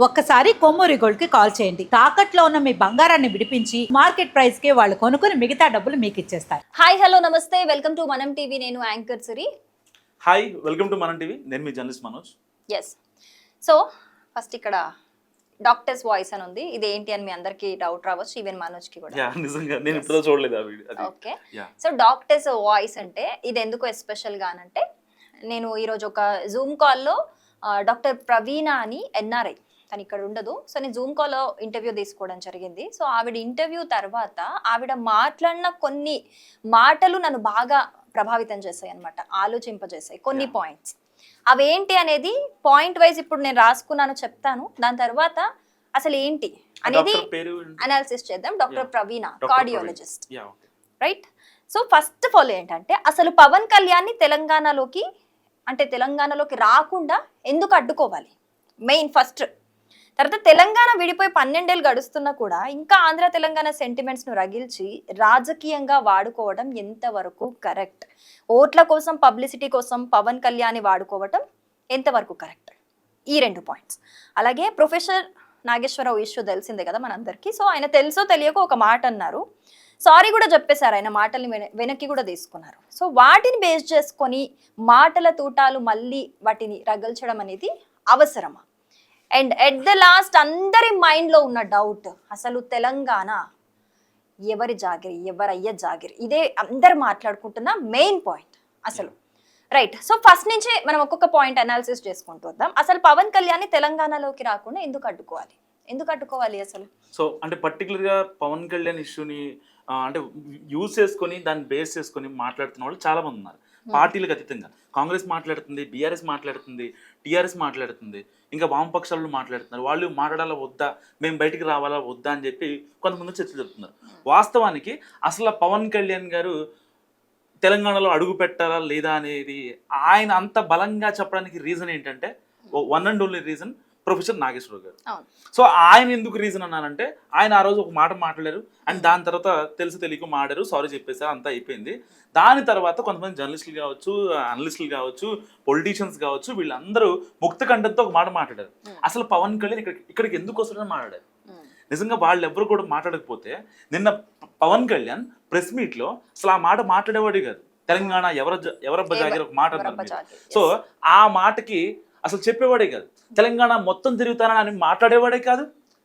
ఒక్కసారి కొమ్మూరి గోల్డ్ కి కాల్ చేయండి. తాకట్లో ఉన్న మీ బంగారాన్ని విడిపించి మార్కెట్ ప్రైస్ కి వాళ్ళు కొనుక్కుని మిగతా డబ్బులు మీకు ఇచ్చేస్తారు. హాయ్ హలో నమస్తే, వెల్కమ్ టు మనం టీవీ. నేను anchor Siri. Hi, welcome to Manam TV. నేను మీ journalist Manoj. Yes, so first ఇక్కడ డాక్టర్స్ వాయిస్ అని ఉంది. ఇది ఏంటి అని మీ అందరికి డౌట్ రావచ్చు, ఈవెన్ మనోజ్ కి కూడా. నిజంగా నేను ఇప్పుడు చూడలేదు ఆ video. Okay, so doctors voice అంటే ఇది ఎందుకు ఎస్పెషల్ గా అంటే, నేను ఈరోజు ఒక జూమ్ కాల్లో డాక్టర్ ప్రవీణ అని ఎన్ఆర్ఐ, తను ఇక్కడ ఉండదు, సో నేను జూమ్ కాల్లో ఇంటర్వ్యూ తీసుకోవడం జరిగింది. సో ఆవిడ ఇంటర్వ్యూ తర్వాత ఆవిడ మాట్లాడిన కొన్ని మాటలు నన్ను బాగా ప్రభావితం చేశాయి అనమాట, ఆలోచింపజేసాయి కొన్ని పాయింట్స్. అవేంటి అనేది పాయింట్ వైజ్ ఇప్పుడు నేను రాసుకున్నాను, చెప్తాను. దాని తర్వాత అసలు ఏంటి అనేది అనాలిసిస్ చేద్దాం. Doctor Praveena, cardiologist, right? So first of all ఏంటంటే, అసలు పవన్ కళ్యాణ్ తెలంగాణలోకి రాకుండా ఎందుకు అడ్డుకోవాలి, మెయిన్ ఫస్ట్. తర్వాత తెలంగాణ విడిపోయి 12 ఏళ్ళు గడుస్తున్నా కూడా ఇంకా ఆంధ్ర తెలంగాణ సెంటిమెంట్స్ ను రగిల్చి రాజకీయంగా వాడుకోవడం ఎంతవరకు కరెక్ట్? ఓట్ల కోసం, పబ్లిసిటీ కోసం పవన్ కళ్యాణ్ వాడుకోవడం ఎంతవరకు కరెక్ట్? ఈ 2 పాయింట్స్. అలాగే ప్రొఫెసర్ నాగేశ్వరరావు ఇష్యూ తెలిసిందే కదా మనందరికీ. సో ఆయన తెలుసో తెలియకో ఒక మాట అన్నారు, సారీ కూడా చెప్పేశారు, ఆయన మాటల్ని వెనక్కి కూడా తీసుకున్నారు. సో వాటిని బేస్ చేసుకొని మాటల తూటాలు మళ్ళీ వాటిని రగల్చడం అనేది అవసరమా? అండ్ ఎట్ ద లాస్ట్ అందరి మైండ్లో ఉన్న డౌట్, అసలు తెలంగాణ ఎవరి జాగిరి, ఎవరయ్య జాగిరి, ఇదే అందరు మాట్లాడుకుంటున్న మెయిన్ పాయింట్ అసలు, రైట్? సో ఫస్ట్ నుంచి మనం ఒక్కొక్క పాయింట్ అనాలిసిస్ చేసుకుంటూ వద్దాం. అసలు పవన్ కళ్యాణ్ తెలంగాణలోకి రాకుండా ఎందుకు అడ్డుకోవాలి అసలు? సో అంటే పర్టికులర్గా పవన్ కళ్యాణ్ ఇష్యూని అంటే యూజ్ చేసుకొని దాన్ని బేస్ చేసుకొని మాట్లాడుతున్న వాళ్ళు చాలా మంది ఉన్నారు, పార్టీలకు అతీతంగా. కాంగ్రెస్ మాట్లాడుతుంది, బీఆర్ఎస్ మాట్లాడుతుంది, టీఆర్ఎస్ మాట్లాడుతుంది, ఇంకా వామపక్షాలు మాట్లాడుతున్నారు. వాళ్ళు మాట్లాడాలా వద్దా, మేము బయటికి రావాలా వద్దా అని చెప్పి కొంతమంది చర్చలు జరుపుతున్నారు. వాస్తవానికి అసలు పవన్ కళ్యాణ్ గారు తెలంగాణలో అడుగు పెట్టాలా లేదా అనేది ఆయన అంత బలంగా చెప్పడానికి రీజన్ ఏంటంటే, one and only reason professor Nageswararao గారు. సో ఆయన ఎందుకు రీజన్ అన్నానంటే, ఆయన ఆ రోజు ఒక మాట మాట్లాడారు అండ్ దాని తర్వాత తెలిసి తెలియక మాట్లాడారు, సారీ చెప్పేసారు, అంతా అయిపోయింది. దాని తర్వాత కొంతమంది జర్నలిస్టులు కావచ్చు, అనలిస్టులు కావచ్చు, పొలిటీషియన్స్ కావచ్చు, వీళ్ళందరూ ముక్త కంఠంతో ఒక మాట మాట్లాడారు. అసలు పవన్ కళ్యాణ్ ఇక్కడికి ఎందుకు వస్తుందని మాట్లాడారు. నిజంగా వాళ్ళు ఎవరు కూడా మాట్లాడకపోతే నిన్న పవన్ కళ్యాణ్ ప్రెస్ మీట్లో అసలు ఆ మాట మాట్లాడేవాడు కాదు. తెలంగాణ ఎవరబ్బ జాగిరి ఒక మాట అన్నారు. సో ఆ మాటకి అసలు చెప్పేవాడే కాదు. తెలంగాణ మొత్తం తిరుగుతానని మాట్లాడేవాడే కాదు.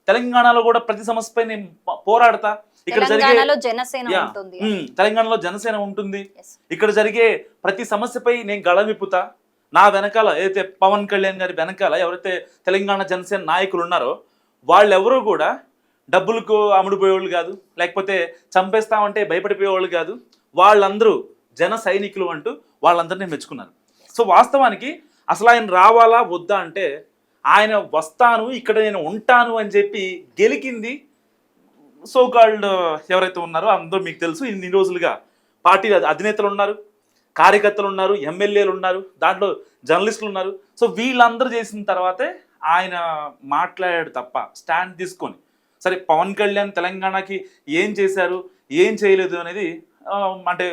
తెలంగాణలో కూడా ప్రతి సమస్యపై నేను పోరాడతా, ఇక్కడ జరిగే తెలంగాణలో జనసేన ఉంటుంది, ఇక్కడ జరిగే ప్రతి సమస్యపై నేను గళం విప్పుతా. నా వెనకాల ఏదైతే పవన్ కళ్యాణ్ గారి వెనకాల ఎవరైతే తెలంగాణ జనసేన నాయకులు ఉన్నారో వాళ్ళెవరూ కూడా డబ్బులకు అమ్ముడుపోయేవాళ్ళు కాదు, లేకపోతే చంపేస్తామంటే భయపడిపోయేవాళ్ళు కాదు. వాళ్ళందరూ జన సైనికులు అంటూ వాళ్ళందరినీ మెచ్చుకున్నారు. సో వాస్తవానికి అసలు ఆయన రావాలా వద్దా అంటే, ఆయన వస్తాను, ఇక్కడ నేను ఉంటాను అని చెప్పి గెలికింది సోకాల్డ్ ఎవరైతే ఉన్నారో అందరూ మీకు తెలుసు. ఇన్ని రోజులుగా పార్టీ అధినేతలు ఉన్నారు, కార్యకర్తలు ఉన్నారు, ఎమ్మెల్యేలు ఉన్నారు, దాంట్లో జర్నలిస్టులు ఉన్నారు. సో వీళ్ళందరూ చేసిన తర్వాతే ఆయన మాట్లాడాడు తప్ప స్టాండ్ తీసుకొని, సరే పవన్ కళ్యాణ్ తెలంగాణకి ఏం చేశారు ఏం చేయలేదు అనేది అంటే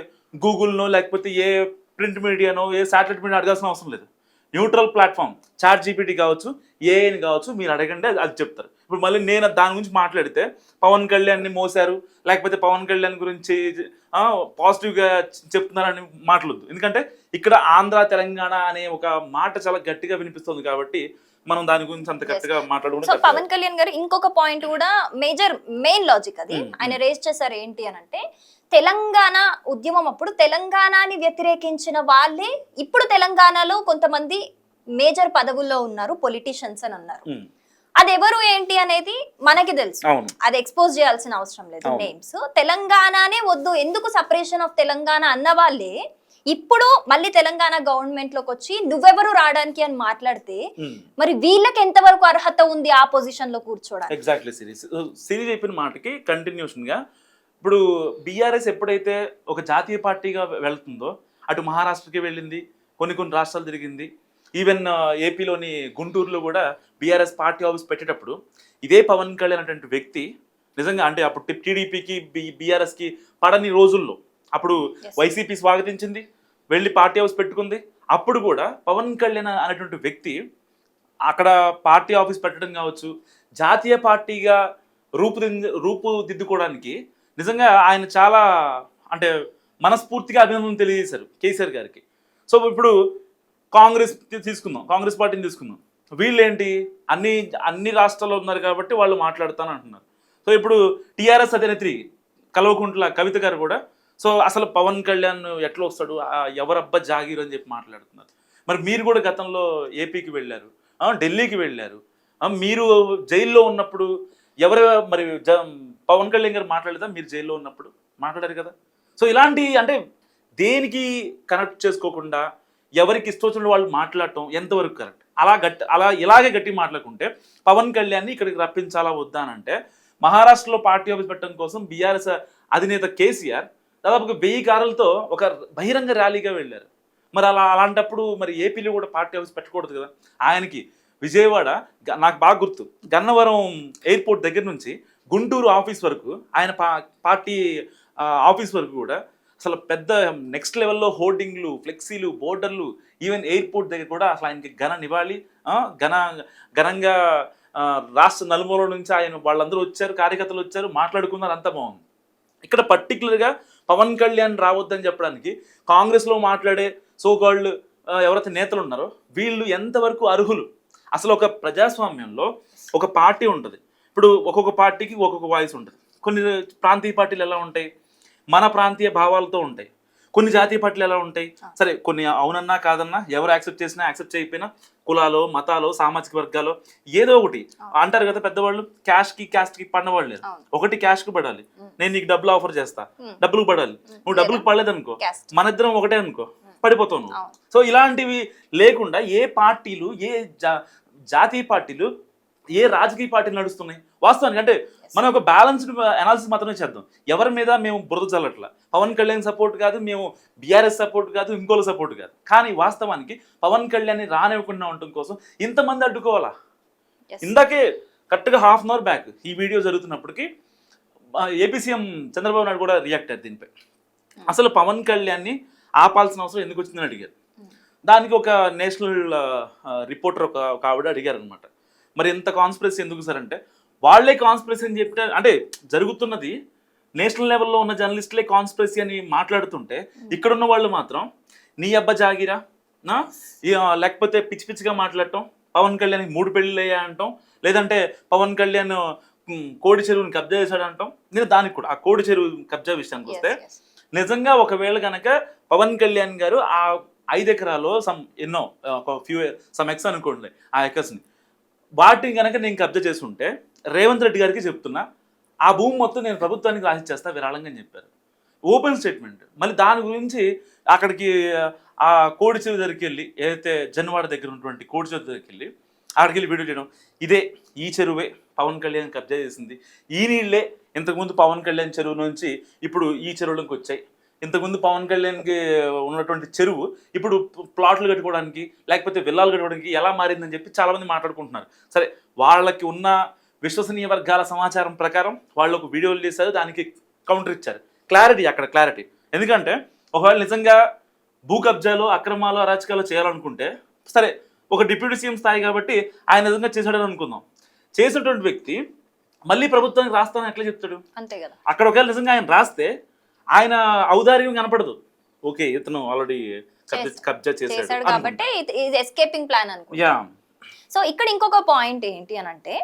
గూగుల్నో లేకపోతే ఏ ప్రింట్ మీడియానో ఏ శాటిలైట్ మీడియా అడగాల్సిన అవసరం లేదు. న్యూట్రల్ ప్లాట్ఫామ్ చాట్ జీపీటీ కావచ్చు, ఏఐని కావచ్చు, మీరు అడగండి అది చెప్తారు. ఇప్పుడు మళ్ళీ నేను దాని గురించి మాట్లాడితే పవన్ కళ్యాణ్ని మోసారు, లేకపోతే పవన్ కళ్యాణ్ గురించి పాజిటివ్గా చెప్తున్నారని మాట్లాడద్దు. ఎందుకంటే ఇక్కడ ఆంధ్ర తెలంగాణ అనే ఒక మాట చాలా గట్టిగా వినిపిస్తుంది కాబట్టి మనం దాని గురించి అంత గట్టిగా మాట్లాడుకుంటాం. సో పవన్ కళ్యాణ్ గారు ఇంకొక పాయింట్ కూడా మెయిన్ లాజిక్ అది ఆయన రేజ్ చేశారు. ఏంటి అని అంటే, తెలంగాణ ఉద్యమం అప్పుడు తెలంగాణని వ్యతిరేకించిన వాళ్ళే ఇప్పుడు తెలంగాణలో కొంతమంది మేజర్ పదవుల్లో ఉన్నారు, పొలిటీషియన్స్ అని అన్నారు. అది ఎవరు ఏంటి అనేది మనకి తెలుసు, అది ఎక్స్పోజ్ చేయాల్సిన అవసరం లేదు నేమ్స్. తెలంగాణనే వద్దు, ఎందుకు సపరేషన్ ఆఫ్ తెలంగాణ అన్న వాళ్ళే ఇప్పుడు మళ్ళీ తెలంగాణ గవర్నమెంట్ లోకి వచ్చి నువ్వెవరు రావడానికి అని మాట్లాడితే మరి వీళ్ళకి ఎంతవరకు అర్హత ఉంది ఆ పొజిషన్ లో కూర్చోడానికి? ఎగ్జాక్ట్లీ సిరీస్ చెప్పిన మాటకి కంటిన్యూషన్ గా ఇప్పుడు బీఆర్ఎస్ ఎప్పుడైతే ఒక జాతీయ పార్టీగా వెళ్తుందో, అటు మహారాష్ట్రకి వెళ్ళింది, కొన్ని రాష్ట్రాలు తిరిగింది, ఈవెన్ ఏపీలోని గుంటూరులో కూడా బీఆర్ఎస్ పార్టీ ఆఫీస్ పెట్టేటప్పుడు ఇదే పవన్ కళ్యాణ్ అటువంటి వ్యక్తి నిజంగా అంటే అప్పుడు టీడీపీకి బీఆర్ఎస్కి పడని రోజుల్లో అప్పుడు వైసీపీ స్వాగతించింది, వెళ్ళి పార్టీ హౌస్ పెట్టుకుంది. అప్పుడు కూడా పవన్ కళ్యాణ్ అనేటువంటి వ్యక్తి అక్కడ పార్టీ ఆఫీస్ పెట్టడం కావచ్చు, జాతీయ పార్టీగా రూపుదిద్దుకోవడానికి నిజంగా ఆయన చాలా అంటే మనస్ఫూర్తిగా అభినందనలు తెలియజేశారు కేసీఆర్ గారికి. సో ఇప్పుడు కాంగ్రెస్ పార్టీని తీసుకుందాం. వీళ్ళు ఏంటి అన్ని రాష్ట్రాల్లో ఉన్నారు కాబట్టి వాళ్ళు మాట్లాడుతాను అంటున్నారు. సో ఇప్పుడు టీఆర్ఎస్ అధినేత్రి కల్వకుంట్ల కవిత గారు కూడా సో అసలు పవన్ కళ్యాణ్ ఎట్లా వస్తాడు, ఎవరబ్బా జాగీర్ అని చెప్పి మాట్లాడుతున్నారు. మరి మీరు కూడా గతంలో ఏపీకి వెళ్ళారు, ఢిల్లీకి వెళ్ళారు, మీరు జైల్లో ఉన్నప్పుడు మరి పవన్ కళ్యాణ్ గారు మాట్లాడలేదా? మీరు జైల్లో ఉన్నప్పుడు మాట్లాడారు కదా. సో ఇలాంటి అంటే దేనికి కనెక్ట్ చేసుకోకుండా ఎవరికి ఇష్టం వాళ్ళు మాట్లాడటం ఎంతవరకు కరెక్ట్? ఇలాగే గట్టి మాట్లాడుకుంటే పవన్ కళ్యాణ్ని ఇక్కడికి రప్పించాలా వద్దా అని అంటే, మహారాష్ట్రలో పార్టీ ఆఫీస్ పెట్టడం కోసం బీఆర్ఎస్ అధినేత కేసీఆర్ దాదాపుగా 1000 కార్లతో ఒక బహిరంగ ర్యాలీగా వెళ్ళారు. మరి అలాంటప్పుడు మరి ఏపీలో కూడా పార్టీ ఆఫీస్ పెట్టకూడదు కదా. ఆయనకి విజయవాడ నాకు బాగా గుర్తు, గన్నవరం ఎయిర్పోర్ట్ దగ్గర నుంచి గుంటూరు ఆఫీస్ వరకు ఆయన పార్టీ ఆఫీస్ వరకు కూడా అసలు పెద్ద నెక్స్ట్ లెవెల్లో హోర్డింగ్లు, ఫ్లెక్సీలు, బోర్డర్లు, ఈవెన్ ఎయిర్పోర్ట్ దగ్గర కూడా అసలు ఆయనకి ఘన నివాళి, ఘనంగా రాష్ట్ర నలుమూల నుంచి వాళ్ళందరూ వచ్చారు, కార్యకర్తలు వచ్చారు, మాట్లాడుకున్నారు, అంత బాగుంది. ఇక్కడ పర్టికులర్గా పవన్ కళ్యాణ్ రావద్దని చెప్పడానికి కాంగ్రెస్లో మాట్లాడే సోకాళ్ళు ఎవరైతే నేతలు ఉన్నారో వీళ్ళు ఎంతవరకు అర్హులు? అసలు ఒక ప్రజాస్వామ్యంలో ఒక పార్టీ ఉంటుంది. ఇప్పుడు ఒక్కొక్క పార్టీకి ఒక్కొక్క వాయిస్ ఉంటుంది. కొన్ని ప్రాంతీయ పార్టీలు ఎలా ఉంటాయి, మన ప్రాంతీయ భావాలతో ఉంటాయి. కొన్ని జాతీయ పార్టీలు ఎలా ఉంటాయి, సరే కొన్ని అవునన్నా కాదన్నా, ఎవరు యాక్సెప్ట్ చేసినా యాక్సెప్ట్ చేయకపోయినా, కులాలో, మతాలో, సామాజిక వర్గాలు ఏదో ఒకటి అంటారు కదా పెద్దవాళ్ళు. క్యాస్ట్కి పడినవాళ్ళు లేరు, ఒకటి క్యాస్ట్కి పడాలి. నేను నీకు డబ్బులు ఆఫర్ చేస్తా, డబ్బులు పడాలి. నువ్వు డబ్బులకు పడలేదు అనుకో, మన ఇద్దరం ఒకటే అనుకో, పడిపోతావు నువ్వు. సో ఇలాంటివి లేకుండా ఏ పార్టీలు, ఏ జాతీయ పార్టీలు, ఏ రాజకీయ పార్టీలు నడుస్తున్నాయి వాస్తవానికి అంటే మనం ఒక బ్యాలెన్స్డ్ అనాలిసిస్ మాత్రమే చేద్దాం. ఎవరి మీద మేము బురద చల్లట్ల, పవన్ కళ్యాణ్ సపోర్ట్ కాదు, మేము బీఆర్ఎస్ సపోర్ట్ కాదు, ఇంకోళ్ళ సపోర్ట్ కాదు. కానీ వాస్తవానికి పవన్ కళ్యాణ్ని రానివ్వకుండా ఉండటం కోసం ఇంతమంది అడ్డుకోవాలా? ఇందాకే కరెక్ట్గా ½ అవర్ బ్యాక్ ఈ వీడియో జరుగుతున్నప్పటికీ ఏపీ సీఎం చంద్రబాబు నాయుడు కూడా రియాక్ట్ అయ్యారు దీనిపై. అసలు పవన్ కళ్యాణ్ని ఆపాల్సిన అవసరం ఎందుకు వచ్చిందని అడిగారు. దానికి ఒక నేషనల్ రిపోర్టర్ ఒక ఆవిడ అడిగారు అనమాట, మరి ఎంత కాన్స్పిరసీ ఎందుకు సార్ అంటే, వాళ్ళే కాన్స్పిరసీ అని చెప్పి అంటే జరుగుతున్నది నేషనల్ లెవెల్లో ఉన్న జర్నలిస్టులే కాన్స్పిరసీ అని మాట్లాడుతుంటే ఇక్కడున్న వాళ్ళు మాత్రం నీ అబ్బా జాగిరా, లేకపోతే పిచ్చి పిచ్చిగా మాట్లాడటం, పవన్ కళ్యాణ్ 3 పెళ్ళిళ్ళు అయ్యా అంటాం, లేదంటే పవన్ కళ్యాణ్ కోడి చెరువుని కబ్జా చేశాడు అంటాం. నేను దానికి కూడా ఆ కోడి చెరువు కబ్జా విషయానికి వస్తే నిజంగా ఒకవేళ కనుక పవన్ కళ్యాణ్ గారు ఆ 5 ఎకరాలో సమ్ ఎక్స్ అనుకోండి, ఆ ఎకర్స్ని వాటిని కనుక నేను కబ్జా చేసి ఉంటే రేవంత్ రెడ్డి గారికి చెప్తున్నా, ఆ భూమి మొత్తం నేను ప్రభుత్వానికి రాసిచ్చేస్తా విరాళంగా అని చెప్పారు. Open statement. మళ్ళీ దాని గురించి అక్కడికి ఆ కోడి చెరువు దగ్గరికి వెళ్ళి, ఏదైతే జన్వాడ దగ్గర ఉన్నటువంటి కోడి చెరువు దగ్గరికి వెళ్ళి అక్కడికి వెళ్ళి వీడియో చేయడం, ఈ చెరువే పవన్ కళ్యాణ్ కబ్జా చేసింది, ఈ నీళ్ళే ఇంతకుముందు పవన్ కళ్యాణ్ చెరువు నుంచి ఇప్పుడు ఈ చెరువులోకి వచ్చాయి, ఇంతకుముందు పవన్ కళ్యాణ్కి ఉన్నటువంటి చెరువు ఇప్పుడు ప్లాట్లు కట్టుకోవడానికి లేకపోతే విల్లాలు కట్టుకోవడానికి ఎలా మారిందని చెప్పి చాలామంది మాట్లాడుకుంటున్నారు. సరే, వాళ్ళకి ఉన్న విశ్వసనీయ వర్గాల సమాచారం ప్రకారం వాళ్ళు ఒక వీడియోలు చేశారు, దానికి కౌంటర్ ఇచ్చారు. అక్కడ క్లారిటీ. ఎందుకంటే ఒకవేళ నిజంగా భూ కబ్జాలు, అక్రమాలు, అరాచకాలు చేయాలనుకుంటే సరే, ఒక డిప్యూటీ సీఎం స్థాయి కాబట్టి ఆయన నిజంగా చేశాడని అనుకుందాం. చేసినటువంటి వ్యక్తి మళ్ళీ ప్రభుత్వానికి రాస్తానని ఎట్లా చెప్తాడు? అంతే కదా. అక్కడ ఒకవేళ నిజంగా ఆయన రాస్తే ఆయన ఔదార్యం కనపడదు. ఓకే, ఇతను ఆల్రెడీ కబ్జా చేశాడు కాబట్టి ఇది ఎస్కేపింగ్ ప్లాన్ అనుకో. సో ఇక్కడ ఇంకొక పాయింట్ ఏంటి అని అంటే,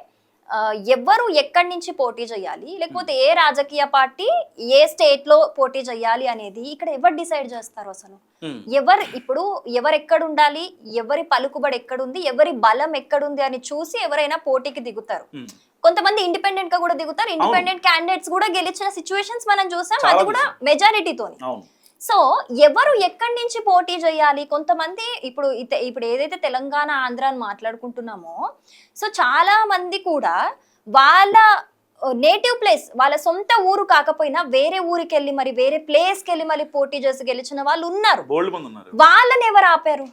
ఎవరు ఎక్కడి నుంచి పోటీ చేయాలి, లేకపోతే ఏ రాజకీయ పార్టీ ఏ స్టేట్ లో పోటీ చేయాలి అనేది ఇక్కడ ఎవరు డిసైడ్ చేస్తారు? అసలు ఎవరు ఎక్కడ ఉండాలి, ఎవరి పలుకుబడి ఎక్కడుంది, ఎవరి బలం ఎక్కడుంది అని చూసి ఎవరైనా పోటీకి దిగుతారు. కొంతమంది ఇండిపెండెంట్ గా కూడా దిగుతారు. ఇండిపెండెంట్ క్యాండిడేట్స్ కూడా గెలిచిన సిచ్యువేషన్స్ మనం చూసాం, అది కూడా మెజారిటీతోని. సో ఎవరు ఎక్కడి నుంచి పోటీ చేయాలి? కొంతమంది ఇప్పుడు ఏదైతే తెలంగాణ, ఆంధ్ర అని మాట్లాడుకుంటున్నామో, సో చాలా మంది కూడా వాళ్ళ నేటివ్ ప్లేస్, వాళ్ళ సొంత ఊరు కాకపోయినా వేరే ఊరికి వెళ్ళి మరి వేరే ప్లేస్కి వెళ్ళి మళ్ళీ పోటీ చేసి గెలిచిన వాళ్ళు ఉన్నారు. వాళ్ళని ఎవరు ఆపారు?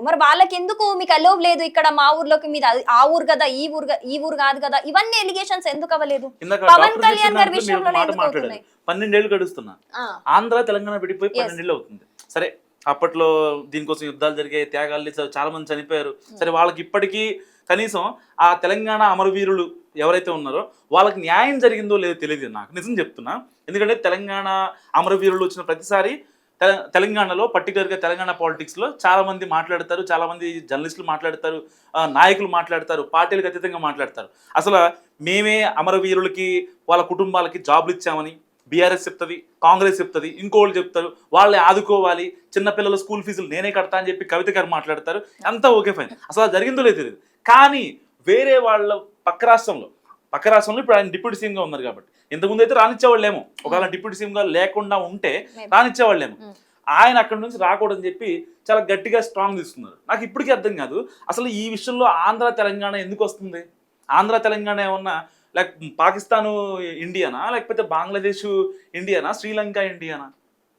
మరి వాళ్ళకి ఎందుకు మీకు అలౌ లేదు ఇక్కడ మా ఊర్లోకి, మీద ఆ ఊరు కదా, ఈ ఊరు కాదు కదా, ఇవన్నీ ఎలిగేషన్స్ ఎందుకు అవ్వలేదు? పవన్ కళ్యాణ్ గారి విషయంలో 12 ఏళ్ళు గడుస్తున్నా, ఆంధ్ర తెలంగాణ విడిపోయి 12 ఏళ్ళు అవుతుంది. సరే, అప్పట్లో దీనికోసం యుద్ధాలు జరిగాయి, త్యాగాలు చేశారు, చాలా మంది చనిపోయారు. సరే వాళ్ళకి ఇప్పటికీ కనీసం ఆ తెలంగాణ అమరవీరులు ఎవరైతే ఉన్నారో వాళ్ళకి న్యాయం జరిగిందో లేదో తెలియదు నాకు, నిజం చెప్తున్నా. ఎందుకంటే తెలంగాణ అమరవీరులు వచ్చిన ప్రతిసారి తెలంగాణలో పర్టికులర్గా తెలంగాణ పాలిటిక్స్లో చాలా మంది మాట్లాడతారు, చాలా మంది జర్నలిస్టులు మాట్లాడతారు, నాయకులు మాట్లాడతారు, పార్టీలకు అతీతంగా మాట్లాడతారు. అసలు మేమే అమరవీరులకి వాళ్ళ కుటుంబాలకి జాబులు ఇచ్చామని బీఆర్ఎస్ చెప్తుంది, కాంగ్రెస్ చెప్తుంది, ఇంకోళ్ళు చెప్తారు వాళ్ళని ఆదుకోవాలి, చిన్నపిల్లల స్కూల్ ఫీజులు నేనే కడతా అని చెప్పి కవిత గారు మాట్లాడతారు. అంతా ఓకే ఫైన్, అసలు అది జరిగిందో లేదు తెలియదు. కానీ వేరే వాళ్ళ పక్క రాష్ట్రంలో ఇప్పుడు ఆయన డిప్యూటీ సీఎంగా ఉన్నారు కాబట్టి, ఇంతకుముందు అయితే రానిచ్చేవాళ్ళేమో, ఒకవేళ డిప్యూటీ సీఎంగా లేకుండా ఉంటే రానిచ్చేవాళ్ళేమో, ఆయన అక్కడి నుంచి రాకూడదని చెప్పి చాలా గట్టిగా స్ట్రాంగ్ తీసుకున్నారు. నాకు ఇప్పటికీ అర్థం కాదు అసలు ఈ విషయంలో ఆంధ్ర తెలంగాణ ఎందుకు వస్తుంది. ఆంధ్ర తెలంగాణ ఏమన్నా లైక్ పాకిస్తాను ఇండియానా, లేకపోతే బంగ్లాదేశ్ ఇండియానా, శ్రీలంక ఇండియానా?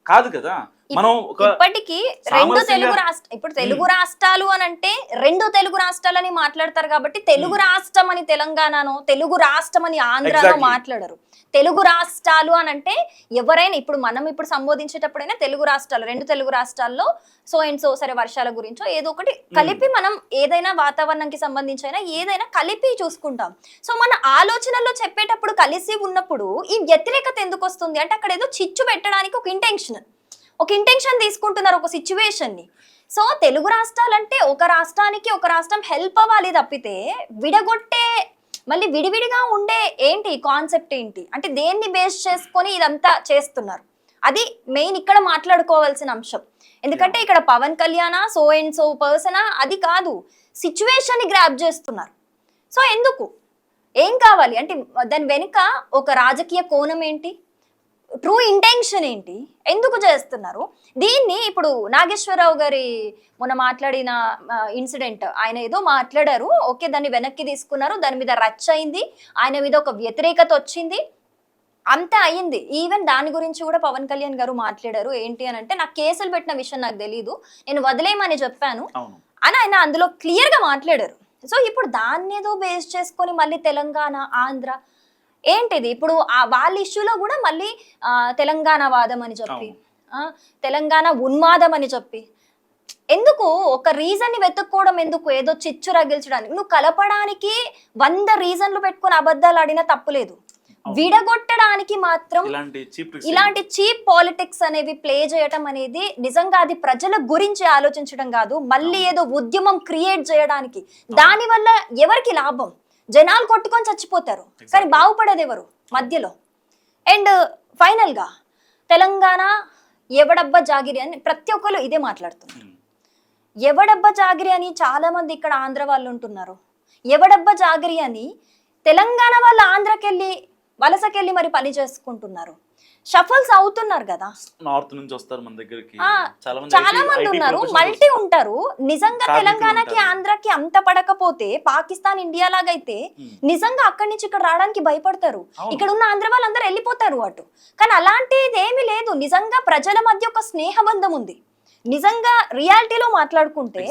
కాదు కదా. మనం ఇప్పటికీ రెండు తెలుగు ఇప్పుడు తెలుగు రాష్ట్రాలు అని అంటే రెండు తెలుగు రాష్ట్రాలని మాట్లాడతారు కాబట్టి తెలుగు రాష్ట్రం అని తెలంగాణనో తెలుగు రాష్ట్రం అని ఆంధ్రాలో మాట్లాడరు. తెలుగు రాష్ట్రాలు అని అంటే ఎవరైనా ఇప్పుడు మనం ఇప్పుడు సంబోధించేటప్పుడైనా తెలుగు రాష్ట్రాలు, రెండు తెలుగు రాష్ట్రాల్లో సో అండ్ సో, సరే వర్షాల గురించో ఏదో ఒకటి కలిపి మనం ఏదైనా వాతావరణంకి సంబంధించి అయినా ఏదైనా కలిపి చూసుకుంటాం. సో మన ఆలోచనల్లో చెప్పేటప్పుడు కలిసి ఉన్నప్పుడు ఈ వ్యతిరేకత ఎందుకు వస్తుంది అంటే అక్కడ ఏదో చిచ్చు పెట్టడానికి ఒక ఇంటెన్షన్ తీసుకుంటున్నారు, ఒక సిచ్యువేషన్ ని. సో తెలుగు రాష్ట్రాలంటే ఒక రాష్ట్రానికి ఒక రాష్ట్రం హెల్ప్ అవ్వాలి తప్పితే విడగొట్టే మళ్ళీ విడివిడిగా ఉండే ఏంటి కాన్సెప్ట్ ఏంటి అంటే దేన్ని బేస్ చేసుకొని ఇదంతా చేస్తున్నారు. అది మెయిన్ ఇక్కడ మాట్లాడుకోవాల్సిన అంశం. ఎందుకంటే ఇక్కడ Pawan Kalyan so and so పర్సనా అది కాదు, సిచ్యువేషన్ ని గ్రాప్ చేస్తున్నారు. సో ఎందుకు, ఏం కావాలి అంటే దాని వెనుక ఒక రాజకీయ కోణం ఏంటి, ట్రూ ఇంటెన్షన్ ఏంటి, ఎందుకు చేస్తున్నారు దీన్ని? ఇప్పుడు నాగేశ్వరరావు గారి మొన్న మాట్లాడిన ఇన్సిడెంట్, ఆయన ఏదో మాట్లాడారు, ఓకే దాన్ని వెనక్కి తీసుకున్నారు, దాని మీద రచ్చ అయింది, ఆయన మీద ఒక వ్యతిరేకత వచ్చింది, అంతే అయ్యింది. ఈవెన్ దాని గురించి కూడా పవన్ కళ్యాణ్ గారు మాట్లాడారు. ఏంటి అని అంటే నాకు కేసులు పెట్టిన విషయం నాకు తెలీదు, నేను వదిలేయమని చెప్పాను అని ఆయన అందులో క్లియర్ గా మాట్లాడారు. సో ఇప్పుడు దాన్ని ఏదో బేస్ చేసుకొని మళ్ళీ తెలంగాణ ఆంధ్ర ఏంటిది, ఇప్పుడు వాళ్ళ ఇష్యూలో కూడా మళ్ళీ తెలంగాణ వాదం అని చెప్పి, తెలంగాణ ఉన్మాదం అని చెప్పి, ఎందుకు ఒక రీజన్ ని వెతుక్కోవడం ఎందుకు, ఏదో చిచ్చు రగిల్చడానికి? నువ్వు కలపడానికి 100 రీజన్లు పెట్టుకుని అబద్ధాలు ఆడినా తప్పులేదు, విడగొట్టడానికి మాత్రం ఇలాంటి చీప్ పాలిటిక్స్ అనేవి ప్లే చేయటం అనేది నిజంగా అది ప్రజల గురించి ఆలోచించడం కాదు, మళ్ళీ ఏదో ఉద్యమం క్రియేట్ చేయడానికి. దానివల్ల ఎవరికి లాభం? జనాలు కొట్టుకొని చచ్చిపోతారు కానీ బాగుపడేది ఎవరు మధ్యలో? అండ్ ఫైనల్ గా తెలంగాణ ఎవడబ్బా జాగిరి అని ప్రతి ఒక్కరు ఇదే మాట్లాడుతున్నారు. ఎవడబ్బా జాగిరి అని చాలా మంది ఇక్కడ ఆంధ్ర వాళ్ళు ఉంటున్నారు. ఎవడబ్బా జాగిరి అని తెలంగాణ వాళ్ళు ఆంధ్రకెళ్ళి వలసకెళ్ళి మరి పని చేసుకుంటున్నారు, షఫల్స్ అవుతున్నారు కదా. నార్త్ నుంచి వస్తారు మన దగ్గరికి చాలా మంది ఉన్నారు, మల్టీ ఉంటారు. నిజంగా తెలంగాణకి ఆంధ్రకి అంత పడకపోతే పాకిస్తాన్ ఇండియా లాగైతే నిజంగా అక్కడి నుంచి ఇక్కడ రావడానికి భయపడతారు, ఇక్కడ ఉన్న ఆంధ్ర వాళ్ళందరూ వెళ్ళిపోతారు అటు. కానీ అలాంటిది ఏమీ లేదు, నిజంగా ప్రజల మధ్య ఒక స్నేహబంధం ఉంది. నిజంగా రియాలిటీలో మాట్లాడుకుంటే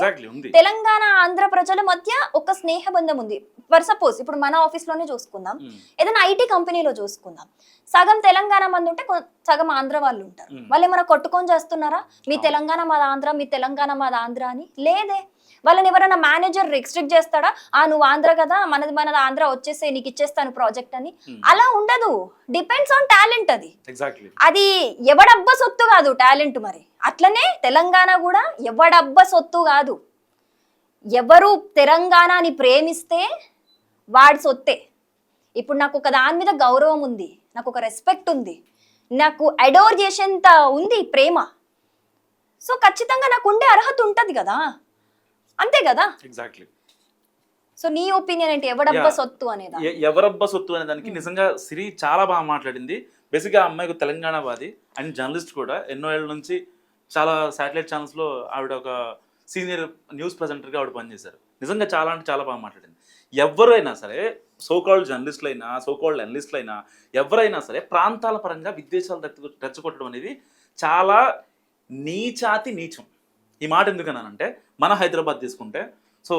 తెలంగాణ ఆంధ్ర ప్రజల మధ్య ఒక స్నేహబంధం ఉంది. ఫర్ సపోజ్ ఇప్పుడు మన ఆఫీస్ లోనే చూసుకుందాం, ఏదైనా ఐటీ కంపెనీలో చూసుకుందాం, సగం తెలంగాణ మంది ఉంటే సగం ఆంధ్ర వాళ్ళు ఉంటారు. వాళ్ళు ఏమైనా కొట్టుకొని చేస్తున్నారా మీ తెలంగాణ మాది ఆంధ్ర, మీ తెలంగాణ మాది ఆంధ్ర అని? లేదే. వాళ్ళని ఎవరైనా మేనేజర్ రిస్ట్రిక్ట్ చేస్తాడా, నువ్వు ఆంధ్ర కదా మనది ఆంధ్ర వచ్చేసే నీకు ఇచ్చేస్తాను ప్రాజెక్ట్ అని? అలా ఉండదు. Depends on talent. అది ఎవడబ్బ సొత్తు కాదు టాలెంట్. మరి అట్లనే తెలంగాణ కూడా ఎవడబ్బ సొత్తు కాదు. ఎవరు తెలంగాణని ప్రేమిస్తే వాడి సొత్తే. ఇప్పుడు నాకు ఒక దాని మీద గౌరవం ఉంది, నాకు ఒక రెస్పెక్ట్ ఉంది, నాకు అడోర్ చేసేంత ఉంది ప్రేమ. సో ఖచ్చితంగా నాకు ఉండే అర్హత ఉంటది కదా, అంతే కదా. ఎగ్జాక్ట్లీ. సో నీ ఒపీనియన్ ఏంటి, ఎవడబ్బా సొత్తు అనేది? ఎవరబ్బా సొత్తు అనే దానికి నిజంగా సిరి చాలా బాగా మాట్లాడింది. బేసిక్గా ఆ అమ్మాయికి తెలంగాణవాది అండ్ జర్నలిస్ట్ కూడా, ఎన్నో ఏళ్ళ నుంచి చాలా శాటిలైట్ ఛానల్స్లో ఆవిడ ఒక సీనియర్ న్యూస్ ప్రెజెంటర్గా ఆవిడ పనిచేశారు. నిజంగా చాలా అంటే చాలా బాగా మాట్లాడింది. ఎవరైనా సరే, సోకాల్డ్ జర్నలిస్టులు అయినా సోకాల్డ్ అనలిస్టులు అయినా ఎవరైనా సరే ప్రాంతాల పరంగా విద్వేషాలు రెచ్చగొట్టడం అనేది చాలా నీచాతి నీచం. ఈ మాట ఎందుకన్నానంటే, మన హైదరాబాద్ తీసుకుంటే, సో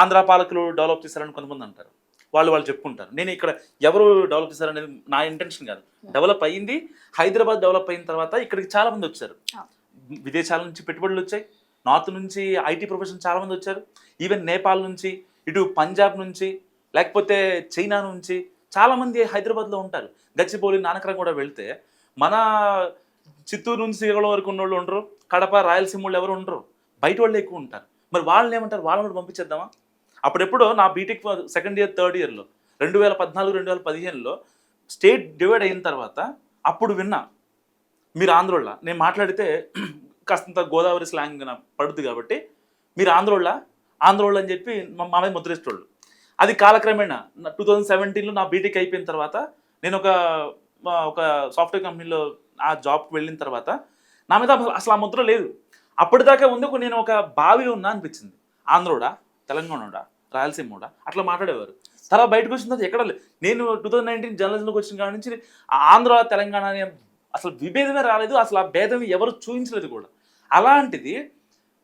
ఆంధ్ర పాలకులు డెవలప్ చేశారని కొంతమంది అంటారు, వాళ్ళు చెప్పుకుంటారు. నేను ఇక్కడ ఎవరు డెవలప్ చేశారనేది నా ఇంటెన్షన్ కాదు. డెవలప్ అయ్యింది, హైదరాబాద్ డెవలప్ అయిన తర్వాత ఇక్కడికి చాలా మంది వచ్చారు. విదేశాల నుంచి పెట్టుబడులు వచ్చాయి, నార్త్ నుంచి ఐటీ ప్రొఫెషన్ చాలామంది వచ్చారు, ఈవెన్ నేపాల్ నుంచి, ఇటు పంజాబ్ నుంచి, లేకపోతే చైనా నుంచి చాలామంది హైదరాబాద్లో ఉంటారు. గచ్చిబౌలి, నానక్రం కూడా వెళ్తే మన చిత్తూరు నుంచి శ్రీకాకుళం వరకు ఉన్న వాళ్ళు ఉండరు, కడప, రాయలసీమ వాళ్ళు ఎవరు ఉండరు, బయట వాళ్ళు ఎక్కువ ఉంటారు. మరి వాళ్ళని ఏమంటారు, వాళ్ళని కూడా పంపించేద్దామా? అప్పుడెప్పుడో నా బీటెక్ సెకండ్ ఇయర్ థర్డ్ ఇయర్లో 2014-2015లో స్టేట్ డివైడ్ అయిన తర్వాత అప్పుడు విన్నా, మీరు ఆంధ్రోళ్ళ, నేను మాట్లాడితే కాస్తంత గోదావరి స్లాంగ్ పడుద్ది కాబట్టి మీరు ఆంధ్రోళ్ళ అని చెప్పి మా మీద ముద్రేసేటోళ్ళు. అది కాలక్రమేణా 2017లో నా బీటెక్ అయిపోయిన తర్వాత నేను ఒక సాఫ్ట్వేర్ కంపెనీలో ఆ జాబ్కి వెళ్ళిన తర్వాత నా మీద అసలు ఆ ముద్ర లేదు. అప్పటిదాకా ఉంది నేను ఒక బావిలో ఉన్నా అనిపించింది. ఆంధ్రోడా, తెలంగాణోడా, రాయలసీమోడా అట్లా మాట్లాడేవారు. తర్వాత బయటకు వచ్చిన తర్వాత ఎక్కడ లేదు. నేను 2019 జర్నలిజంలోకి వచ్చిన కాడి నుంచి ఆంధ్ర తెలంగాణ అనే అసలు విభేదమే రాలేదు, అసలు ఆ భేదం ఎవరు చూపించలేదు కూడా. అలాంటిది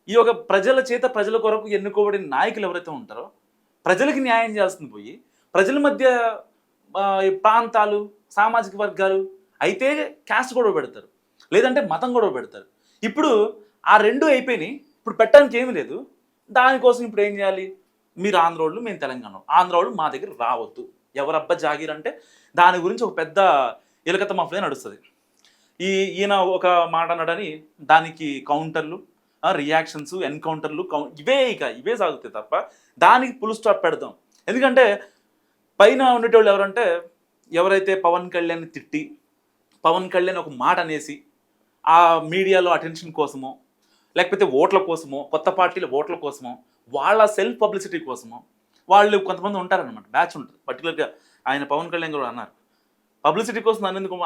ఈ యొక్క ప్రజల కొరకు ఎన్నుకోబడిన నాయకులు ఎవరైతే ఉంటారో ప్రజలకి న్యాయం చేయాల్సింది పోయి ప్రజల మధ్య ప్రాంతాలు, సామాజిక వర్గాలు అయితే క్యాస్ట్ గొడవ పెడతారు, లేదంటే మతం గొడవ పెడతారు. ఇప్పుడు ఆ రెండు అయిపోయినాయి, ఇప్పుడు పెట్టడానికి ఏమీ లేదు. దానికోసం ఇప్పుడు ఏం చేయాలి, మీరు ఆంధ్రోళ్ళు, మేము తెలంగాణ, ఆంధ్రోళ్ళు మా దగ్గర రావద్దు, ఎవరబ్బా జాగీర్ అంటే దాని గురించి ఒక పెద్ద ఎలకత మఫ్లే నడుస్తుంది. ఈయన ఒక మాట అన్నాడని దానికి కౌంటర్లు, రియాక్షన్స్, ఎన్కౌంటర్లు, ఇవే సాగుతాయి తప్ప దానికి ఫుల్ స్టాప్ పెడతాం. ఎందుకంటే పైన ఉండేటోళ్ళు ఎవరంటే ఎవరైతే పవన్ కళ్యాణ్ తిట్టి, పవన్ కళ్యాణ్ ఒక మాట అనేసి ఆ మీడియాలో అటెన్షన్ కోసమో, లేకపోతే ఓట్ల కోసమో, కొత్త పార్టీల ఓట్ల కోసమో, వాళ్ళ సెల్ఫ్ పబ్లిసిటీ కోసమో వాళ్ళు కొంతమంది ఉంటారనమాట, బ్యాచ్ ఉంటుంది. పర్టికులర్గా ఆయన పవన్ కళ్యాణ్ కూడా అన్నారు, పబ్లిసిటీ కోసం నన్ను ఎందుకు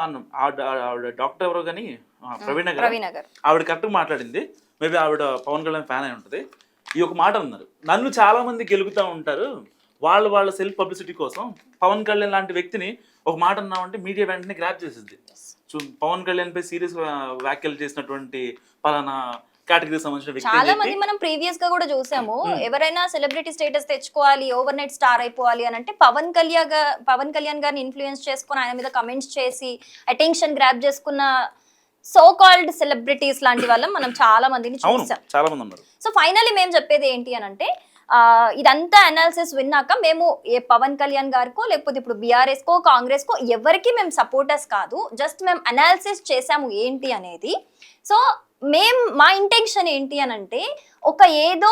ఆవిడ డాక్టర్ ఎవరో కానీ ప్రవీణ గారు, ఆవిడ కరెక్ట్గా మాట్లాడింది. మేబీ ఆవిడ పవన్ కళ్యాణ్ ఫ్యాన్ అయి ఉంటుంది. ఈ ఒక మాట అన్నారు, నన్ను చాలామంది గెలుగుతూ ఉంటారు వాళ్ళ సెల్ఫ్ పబ్లిసిటీ కోసం. పవన్ కళ్యాణ్ లాంటి వ్యక్తిని ఒక మాట అన్నామంటే మీడియా వెంటనే గ్రాప్ చేసింది. పవన్ కళ్యాణ్ పై సీరియస్ వ్యాఖ్యలు చేసినటువంటి పలానా కేటగిరీ సంబంధించిన చాలా మంది మనం ప్రీవియస్ గా కూడా చూసాము. ఎవరైనా సెలబ్రిటీ స్టేటస్ తెచ్చుకోవాలి, ఓవర్ నైట్ స్టార్ అయిపోవాలి అని అంటే పవన్ కళ్యాణ్ గారిని ఇన్ఫ్లుయెన్స్ చేసుకుని ఆయన మీద కమెంట్స్ చేసి అటెన్షన్ గ్రాప్ చేసుకున్న సో కాల్డ్ సెలబ్రిటీస్ లాంటి వాళ్ళం మనం చాలా మందిని చూసాం. చాలా మంది ఉన్నారు. సో ఫైనల్లీ మేము చెప్పేది ఏంటి అని అంటే ఇదంతా అనాలిసిస్ విన్నాక మేము ఏ పవన్ కళ్యాణ్ గారికో లేకపోతే ఇప్పుడు బీఆర్ఎస్ కో కాంగ్రెస్ కో ఎవరికి మేము సపోర్టర్స్ కాదు, జస్ట్ మేము అనాలిసిస్ చేసాము ఏంటి అనేది. సో మా ఇంటెన్షన్ ఏంటి అని అంటే ఏదో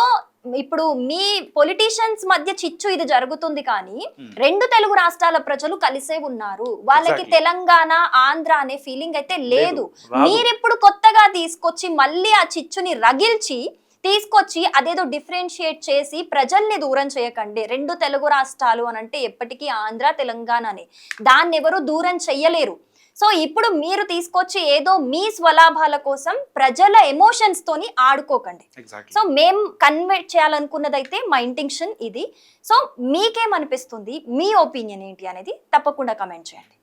ఇప్పుడు మీ పొలిటీషియన్స్ మధ్య చిచ్చు ఇది జరుగుతుంది కానీ రెండు తెలుగు రాష్ట్రాల ప్రజలు కలిసే ఉన్నారు, వాళ్ళకి తెలంగాణ ఆంధ్ర అనే ఫీలింగ్ అయితే లేదు. మీరిప్పుడు కొత్తగా తీసుకొచ్చి మళ్ళీ ఆ చిచ్చుని రగిల్చి తీసుకొచ్చి అదేదో డిఫరెన్షియేట్ చేసి ప్రజల్ని దూరం చేయకండి. రెండు తెలుగు రాష్ట్రాలు అని అంటే ఎప్పటికీ ఆంధ్ర తెలంగాణనే, దాన్ని ఎవరు దూరం చెయ్యలేరు. సో ఇప్పుడు మీరు తీసుకొచ్చి ఏదో మీ స్వలాభాల కోసం ప్రజల ఎమోషన్స్ తోని ఆడుకోకండి. సో మేము కన్వే చేయాలనుకున్నదైతే మా ఇంటెన్షన్ ఇది. సో మీకేమనిపిస్తుంది, మీ ఒపీనియన్ ఏంటి అనేది తప్పకుండా కమెంట్ చేయండి.